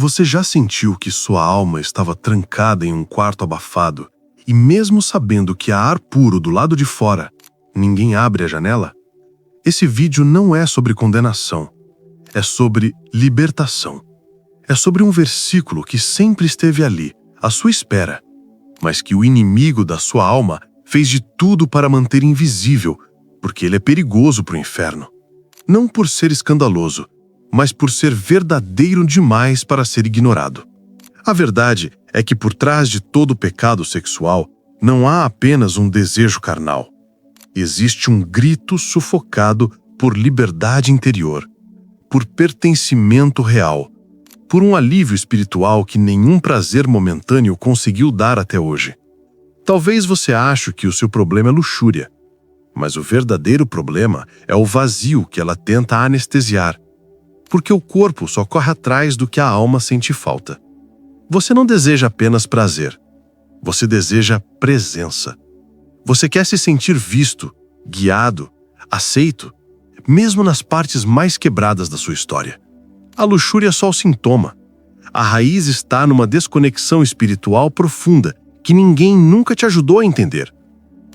Você já sentiu que sua alma estava trancada em um quarto abafado e, mesmo sabendo que há ar puro do lado de fora, ninguém abre a janela? Esse vídeo não é sobre condenação, é sobre libertação. É sobre um versículo que sempre esteve ali, à sua espera, mas que o inimigo da sua alma fez de tudo para manter invisível, porque ele é perigoso para o inferno. Não por ser escandaloso, mas por ser verdadeiro demais para ser ignorado. A verdade é que por trás de todo pecado sexual não há apenas um desejo carnal. Existe um grito sufocado por liberdade interior, por pertencimento real, por um alívio espiritual que nenhum prazer momentâneo conseguiu dar até hoje. Talvez você ache que o seu problema é luxúria, mas o verdadeiro problema é o vazio que ela tenta anestesiar, porque o corpo só corre atrás do que a alma sente falta. Você não deseja apenas prazer, você deseja presença. Você quer se sentir visto, guiado, aceito, mesmo nas partes mais quebradas da sua história. A luxúria é só o sintoma. A raiz está numa desconexão espiritual profunda que ninguém nunca te ajudou a entender.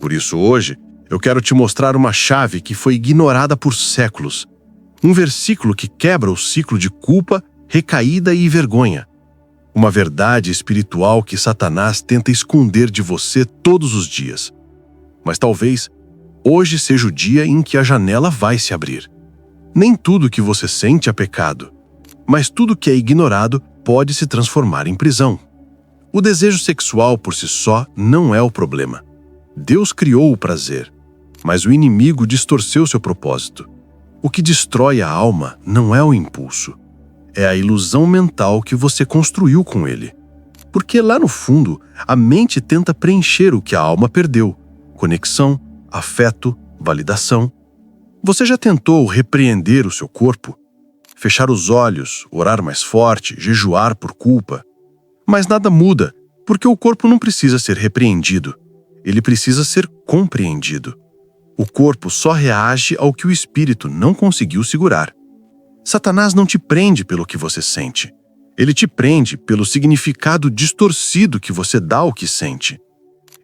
Por isso hoje, eu quero te mostrar uma chave que foi ignorada por séculos. Um versículo que quebra o ciclo de culpa, recaída e vergonha. Uma verdade espiritual que Satanás tenta esconder de você todos os dias. Mas talvez hoje seja o dia em que a janela vai se abrir. Nem tudo que você sente é pecado, mas tudo que é ignorado pode se transformar em prisão. O desejo sexual por si só não é o problema. Deus criou o prazer, mas o inimigo distorceu seu propósito. O que destrói a alma não é o impulso, é a ilusão mental que você construiu com ele. Porque lá no fundo, a mente tenta preencher o que a alma perdeu: conexão, afeto, validação. Você já tentou repreender o seu corpo? Fechar os olhos, orar mais forte, jejuar por culpa? Mas nada muda, porque o corpo não precisa ser repreendido. Ele precisa ser compreendido. O corpo só reage ao que o espírito não conseguiu segurar. Satanás não te prende pelo que você sente. Ele te prende pelo significado distorcido que você dá ao que sente.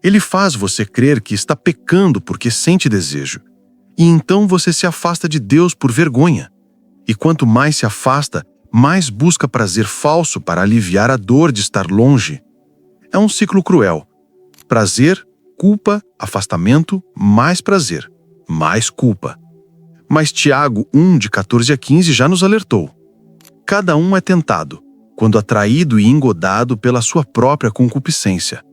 Ele faz você crer que está pecando porque sente desejo. E então você se afasta de Deus por vergonha. E quanto mais se afasta, mais busca prazer falso para aliviar a dor de estar longe. É um ciclo cruel. Prazer, culpa, afastamento, mais prazer, mais culpa. Mas Tiago 1, de 14 a 15 já nos alertou. Cada um é tentado, quando atraído e engodado pela sua própria concupiscência.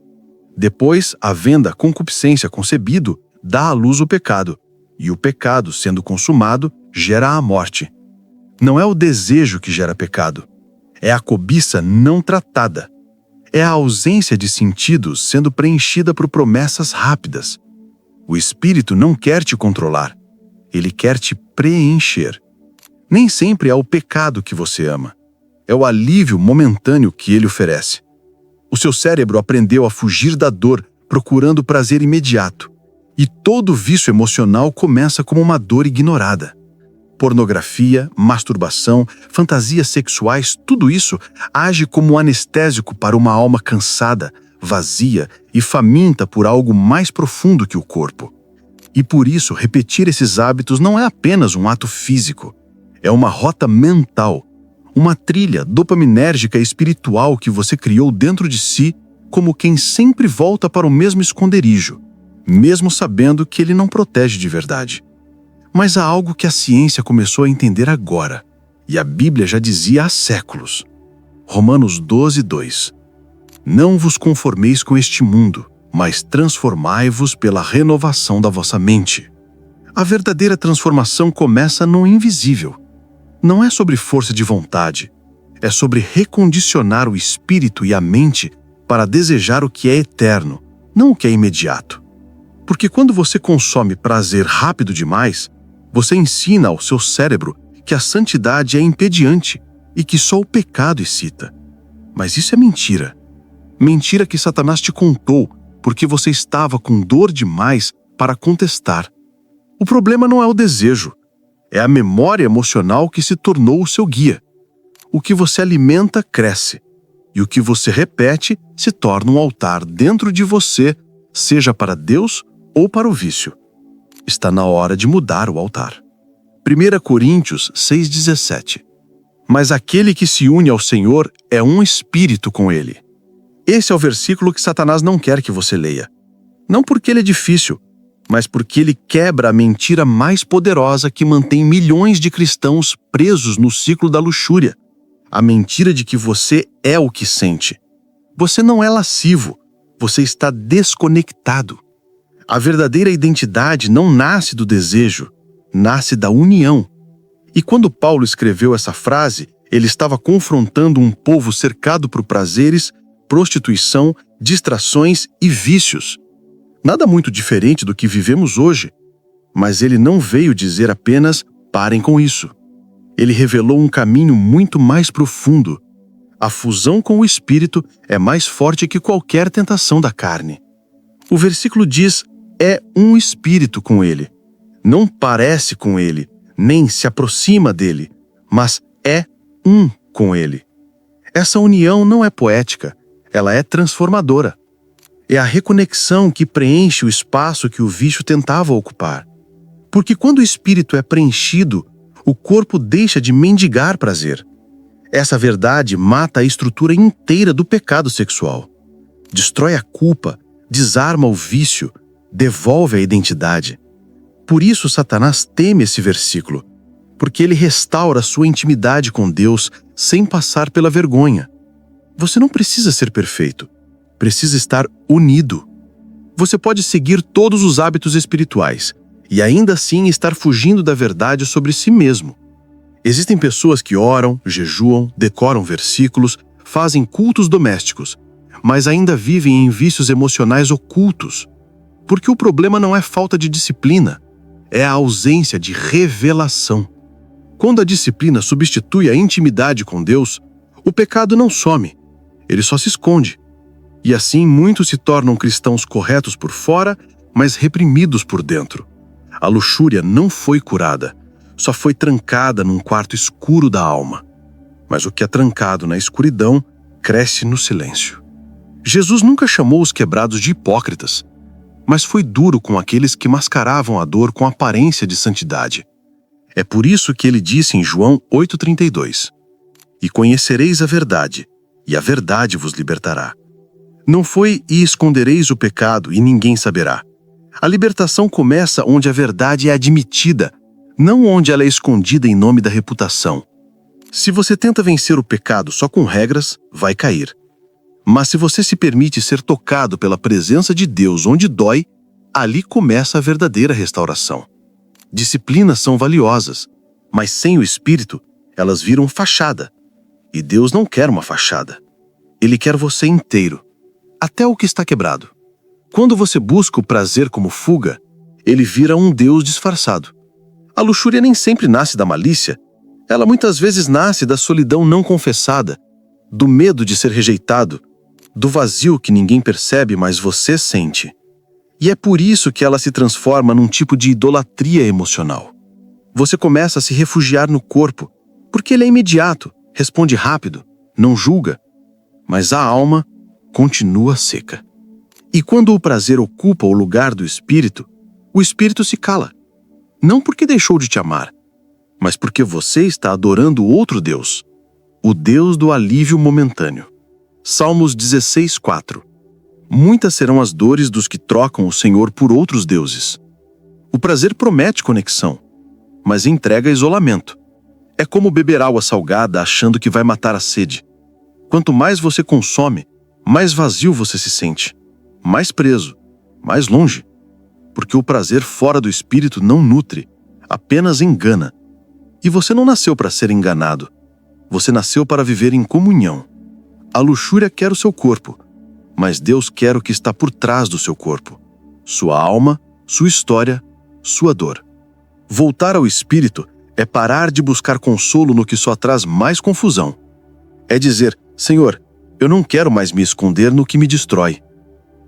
Depois, havendo a concupiscência concebido, dá à luz o pecado, e o pecado, sendo consumado, gera a morte. Não é o desejo que gera pecado, é a cobiça não tratada. É a ausência de sentidos sendo preenchida por promessas rápidas. O espírito não quer te controlar, ele quer te preencher. Nem sempre é o pecado que você ama, é o alívio momentâneo que ele oferece. O seu cérebro aprendeu a fugir da dor, procurando prazer imediato. E todo vício emocional começa como uma dor ignorada. Pornografia, masturbação, fantasias sexuais, tudo isso age como um anestésico para uma alma cansada, vazia e faminta por algo mais profundo que o corpo. E por isso, repetir esses hábitos não é apenas um ato físico, é uma rota mental, uma trilha dopaminérgica e espiritual que você criou dentro de si, como quem sempre volta para o mesmo esconderijo, mesmo sabendo que ele não protege de verdade. Mas há algo que a ciência começou a entender agora, e a Bíblia já dizia há séculos. Romanos 12, 2. Não vos conformeis com este mundo, mas transformai-vos pela renovação da vossa mente. A verdadeira transformação começa no invisível. Não é sobre força de vontade, é sobre recondicionar o espírito e a mente para desejar o que é eterno, não o que é imediato. Porque quando você consome prazer rápido demais, você ensina ao seu cérebro que a santidade é impediante e que só o pecado excita. Mas isso é mentira. Mentira que Satanás te contou porque você estava com dor demais para contestar. O problema não é o desejo, é a memória emocional que se tornou o seu guia. o que você alimenta cresce, e o que você repete se torna um altar dentro de você, seja para Deus ou para o vício. Está na hora de mudar o altar. 1 Coríntios 6,17. Mas aquele que se une ao Senhor é um espírito com Ele. Esse é o versículo que Satanás não quer que você leia. Não porque ele é difícil, mas porque ele quebra a mentira mais poderosa que mantém milhões de cristãos presos no ciclo da luxúria. A mentira de que você é o que sente. Você não é lascivo, você está desconectado. A verdadeira identidade não nasce do desejo, nasce da união. E quando Paulo escreveu essa frase, ele estava confrontando um povo cercado por prazeres, prostituição, distrações e vícios. Nada muito diferente do que vivemos hoje, mas ele não veio dizer apenas parem com isso. Ele revelou um caminho muito mais profundo. A fusão com o Espírito é mais forte que qualquer tentação da carne. O versículo diz, é um espírito com ele. Não parece com ele, nem se aproxima dele, mas é um com ele. Essa união não é poética, ela é transformadora. É a reconexão que preenche o espaço que o vício tentava ocupar. Porque quando o espírito é preenchido, o corpo deixa de mendigar prazer. Essa verdade mata a estrutura inteira do pecado sexual. Destrói a culpa, desarma o vício, devolve a identidade. Por isso Satanás teme esse versículo, porque ele restaura sua intimidade com Deus sem passar pela vergonha. Você não precisa ser perfeito. Precisa estar unido. Você pode seguir todos os hábitos espirituais e ainda assim estar fugindo da verdade sobre si mesmo. Existem pessoas que oram, jejuam, decoram versículos, fazem cultos domésticos, mas ainda vivem em vícios emocionais ocultos. Porque o problema não é falta de disciplina, é a ausência de revelação. Quando a disciplina substitui a intimidade com Deus, o pecado não some, ele só se esconde. E assim muitos se tornam cristãos corretos por fora, mas reprimidos por dentro. A luxúria não foi curada, só foi trancada num quarto escuro da alma. Mas o que é trancado na escuridão cresce no silêncio. Jesus nunca chamou os quebrados de hipócritas, mas foi duro com aqueles que mascaravam a dor com aparência de santidade. É por isso que ele disse em João 8,32: E conhecereis a verdade, e a verdade vos libertará. Não foi e escondereis o pecado e ninguém saberá. A libertação começa onde a verdade é admitida, não onde ela é escondida em nome da reputação. Se você tenta vencer o pecado só com regras, vai cair. Mas se você se permite ser tocado pela presença de Deus onde dói, ali começa a verdadeira restauração. Disciplinas são valiosas, mas sem o Espírito, elas viram fachada. E Deus não quer uma fachada. Ele quer você inteiro, até o que está quebrado. Quando você busca o prazer como fuga, ele vira um Deus disfarçado. A luxúria nem sempre nasce da malícia, ela muitas vezes nasce da solidão não confessada, do medo de ser rejeitado, do vazio que ninguém percebe, mas você sente. E é por isso que ela se transforma num tipo de idolatria emocional. Você começa a se refugiar no corpo, porque ele é imediato, responde rápido, não julga, mas a alma continua seca. E quando o prazer ocupa o lugar do espírito, o espírito se cala. Não porque deixou de te amar, mas porque você está adorando outro Deus, o Deus do alívio momentâneo. Salmos 16:4. Muitas serão as dores dos que trocam o Senhor por outros deuses. O prazer promete conexão, mas entrega isolamento. É como beber água salgada achando que vai matar a sede. Quanto mais você consome, mais vazio você se sente, mais preso, mais longe. Porque o prazer fora do espírito não nutre, apenas engana. E você não nasceu para ser enganado. Você nasceu para viver em comunhão. A luxúria quer o seu corpo, mas Deus quer o que está por trás do seu corpo. Sua alma, sua história, sua dor. Voltar ao espírito é parar de buscar consolo no que só traz mais confusão. É dizer, Senhor, eu não quero mais me esconder no que me destrói.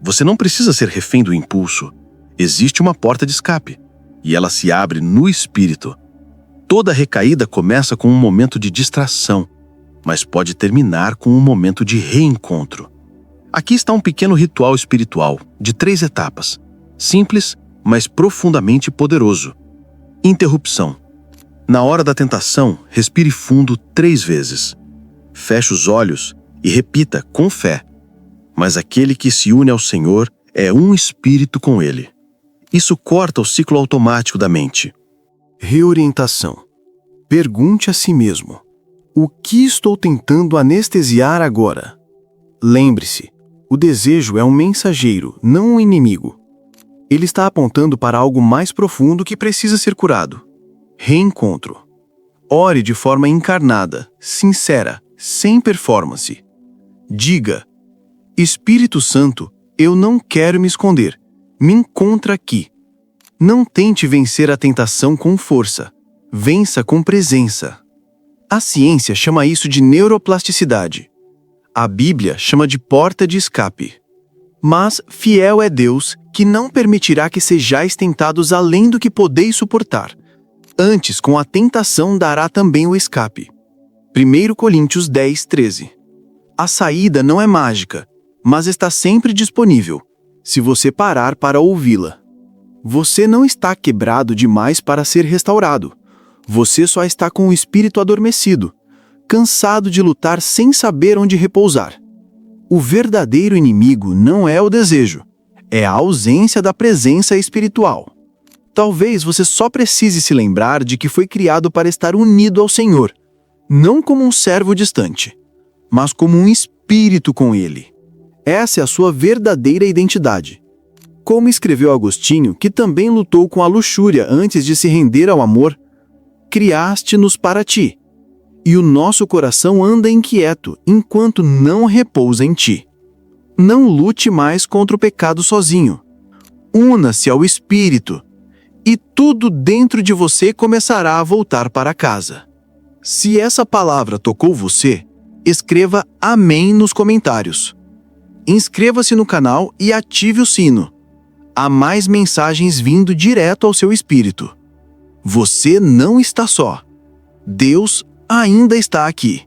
Você não precisa ser refém do impulso. Existe uma porta de escape, e ela se abre no espírito. Toda recaída começa com um momento de distração. mas pode terminar com um momento de reencontro. Aqui está um pequeno ritual espiritual de 3 etapas, simples, mas profundamente poderoso. Interrupção. Na hora da tentação, respire fundo 3 vezes. Feche os olhos e repita com fé: mas aquele que se une ao Senhor é um espírito com Ele. Isso corta o ciclo automático da mente. Reorientação. Pergunte a si mesmo: o que estou tentando anestesiar agora? Lembre-se, o desejo é um mensageiro, não um inimigo. Ele está apontando para algo mais profundo que precisa ser curado. Reencontro. Ore de forma encarnada, sincera, sem performance. Diga: Espírito Santo, eu não quero me esconder. Me encontra aqui. Não tente vencer a tentação com força. Vença com presença. A ciência chama isso de neuroplasticidade. A Bíblia chama de porta de escape. Mas fiel é Deus, que não permitirá que sejais tentados além do que podeis suportar. Antes, com a tentação dará também o escape. 1 Coríntios 10, 13. A saída não é mágica, mas está sempre disponível, se você parar para ouvi-la. Você não está quebrado demais para ser restaurado. Você só está com o espírito adormecido, cansado de lutar sem saber onde repousar. O verdadeiro inimigo não é o desejo, é a ausência da presença espiritual. Talvez você só precise se lembrar de que foi criado para estar unido ao Senhor, não como um servo distante, mas como um espírito com Ele. Essa é a sua verdadeira identidade. Como escreveu Agostinho, que também lutou com a luxúria antes de se render ao amor: criaste-nos para ti, e o nosso coração anda inquieto enquanto não repousa em ti. Não lute mais contra o pecado sozinho. Una-se ao Espírito, e tudo dentro de você começará a voltar para casa. Se essa palavra tocou você, escreva amém nos comentários. Inscreva-se no canal e ative o sino. Há mais mensagens vindo direto ao seu espírito. Você não está só. Deus ainda está aqui.